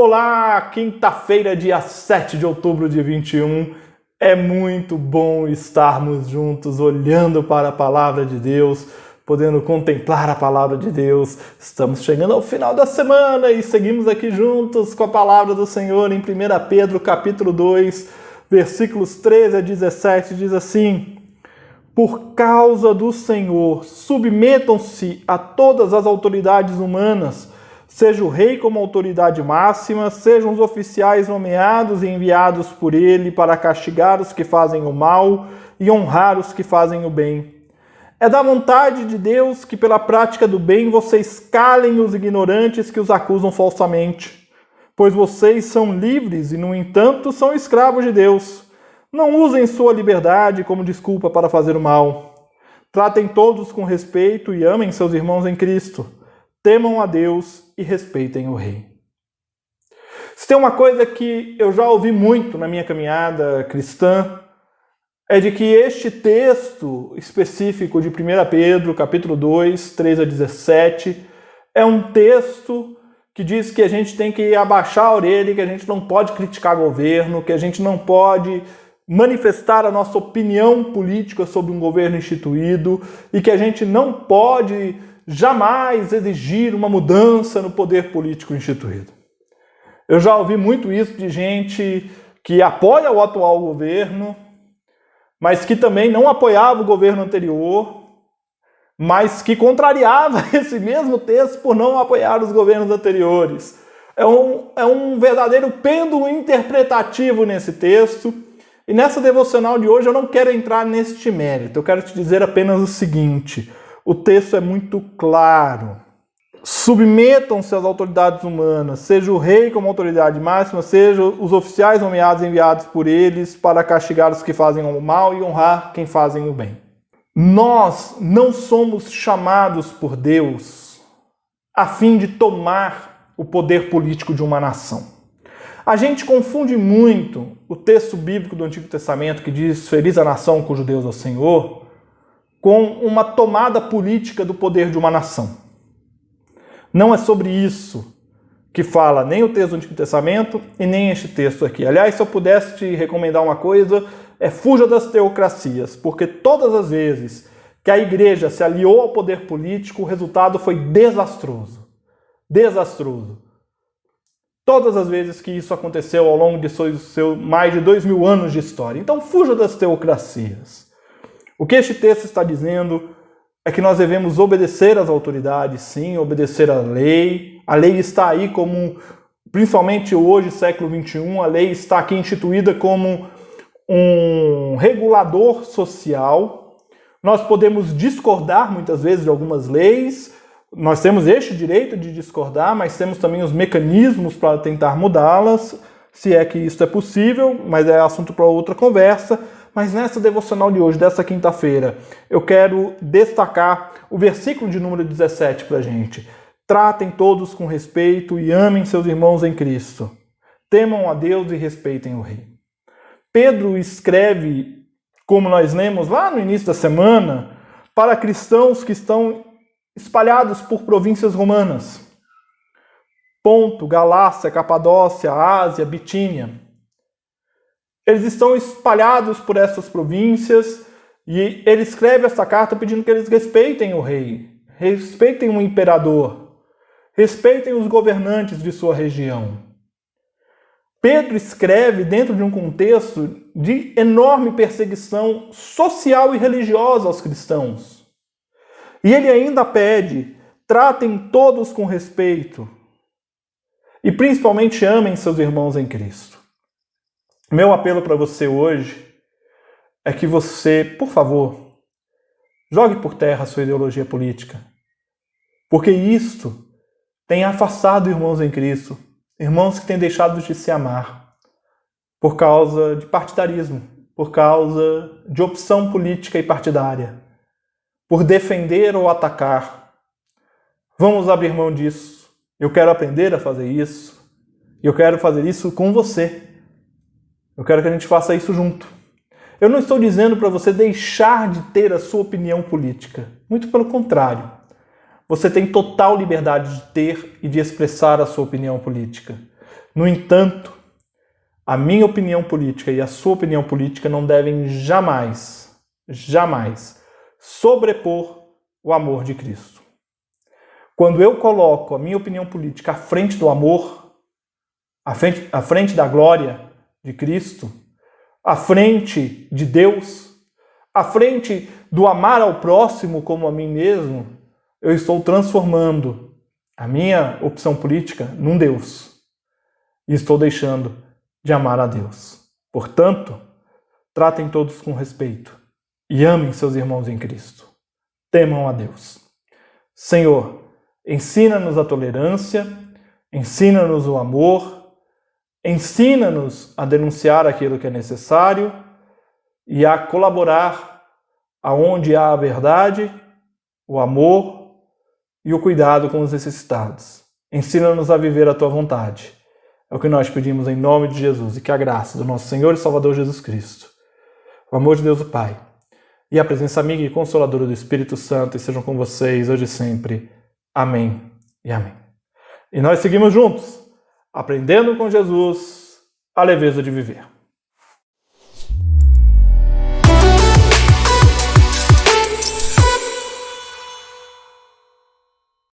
Olá, quinta-feira, dia 7 de outubro de 21. É muito bom estarmos juntos, olhando para a Palavra de Deus, podendo contemplar a Palavra de Deus. Estamos chegando ao final da semana e seguimos aqui juntos com a Palavra do Senhor em 1 Pedro, capítulo 2, versículos 13 a 17, diz assim: Por causa do Senhor, submetam-se a todas as autoridades humanas, seja o rei como autoridade máxima, sejam os oficiais nomeados e enviados por ele para castigar os que fazem o mal e honrar os que fazem o bem. É da vontade de Deus que pela prática do bem vocês calem os ignorantes que os acusam falsamente, pois vocês são livres e, no entanto, são escravos de Deus. Não usem sua liberdade como desculpa para fazer o mal. Tratem todos com respeito e amem seus irmãos em Cristo. Temam a Deus e respeitem o Rei. Se tem uma coisa que eu já ouvi muito na minha caminhada cristã, é de que este texto específico de 1 Pedro, capítulo 2, 13 a 17, é um texto que diz que a gente tem que abaixar a orelha, que a gente não pode criticar o governo, que a gente não pode manifestar a nossa opinião política sobre um governo instituído e que a gente não pode jamais exigir uma mudança no poder político instituído. Eu já ouvi muito isso de gente que apoia o atual governo, mas que também não apoiava o governo anterior, mas que contrariava esse mesmo texto por não apoiar os governos anteriores. É um verdadeiro pêndulo interpretativo nesse texto. E nessa devocional de hoje eu não quero entrar neste mérito, eu quero te dizer apenas o seguinte: o texto é muito claro. Submetam-se às autoridades humanas, seja o rei como autoridade máxima, seja os oficiais nomeados e enviados por eles para castigar os que fazem o mal e honrar quem fazem o bem. Nós não somos chamados por Deus a fim de tomar o poder político de uma nação. A gente confunde muito o texto bíblico do Antigo Testamento que diz feliz a nação cujo Deus é o Senhor, com uma tomada política do poder de uma nação. Não é sobre isso que fala nem o texto do Antigo Testamento e nem este texto aqui. Aliás, se eu pudesse te recomendar uma coisa, fuja das teocracias, porque todas as vezes que a igreja se aliou ao poder político, o resultado foi desastroso. Desastroso. Todas as vezes que isso aconteceu ao longo de seus mais de 2000 anos de história. Então, fuja das teocracias. O que este texto está dizendo é que nós devemos obedecer às autoridades, sim, obedecer à lei. A lei está aí como, principalmente hoje, século XXI, a lei está aqui instituída como um regulador social. Nós podemos discordar muitas vezes de algumas leis, nós temos este direito de discordar, mas temos também os mecanismos para tentar mudá-las, se é que isso é possível, mas é assunto para outra conversa. Mas nessa devocional de hoje, dessa quinta-feira, eu quero destacar o versículo de número 17 para a gente. Tratem todos com respeito e amem seus irmãos em Cristo. Temam a Deus e respeitem o Rei. Pedro escreve, como nós lemos lá no início da semana, para cristãos que estão espalhados por províncias romanas. Ponto, Galácia, Capadócia, Ásia, Bitínia. Eles estão espalhados por essas províncias e ele escreve essa carta pedindo que eles respeitem o rei, respeitem o imperador, respeitem os governantes de sua região. Pedro escreve dentro de um contexto de enorme perseguição social e religiosa aos cristãos. E ele ainda pede: tratem todos com respeito e principalmente amem seus irmãos em Cristo. Meu apelo para você hoje é que você, por favor, jogue por terra a sua ideologia política. Porque isto tem afastado irmãos em Cristo, irmãos que têm deixado de se amar por causa de partidarismo, por causa de opção política e partidária, por defender ou atacar. Vamos abrir mão disso. Eu quero aprender a fazer isso. E eu quero fazer isso com você. Eu quero que a gente faça isso junto. Eu não estou dizendo para você deixar de ter a sua opinião política. Muito pelo contrário. Você tem total liberdade de ter e de expressar a sua opinião política. No entanto, a minha opinião política e a sua opinião política não devem jamais, jamais sobrepor o amor de Cristo. Quando eu coloco a minha opinião política à frente do amor, à frente da glória de Cristo, à frente de Deus, à frente do amar ao próximo como a mim mesmo, eu estou transformando a minha opção política num Deus. E estou deixando de amar a Deus. Portanto, tratem todos com respeito e amem seus irmãos em Cristo. Temam a Deus. Senhor, ensina-nos a tolerância, ensina-nos o amor, ensina-nos a denunciar aquilo que é necessário e a colaborar aonde há a verdade, o amor e o cuidado com os necessitados. Ensina-nos a viver a tua vontade. É o que nós pedimos em nome de Jesus e que a graça do nosso Senhor e Salvador Jesus Cristo, o amor de Deus o Pai e a presença amiga e consoladora do Espírito Santo estejam com vocês hoje e sempre. Amém e amém. E nós seguimos juntos, aprendendo com Jesus a leveza de viver.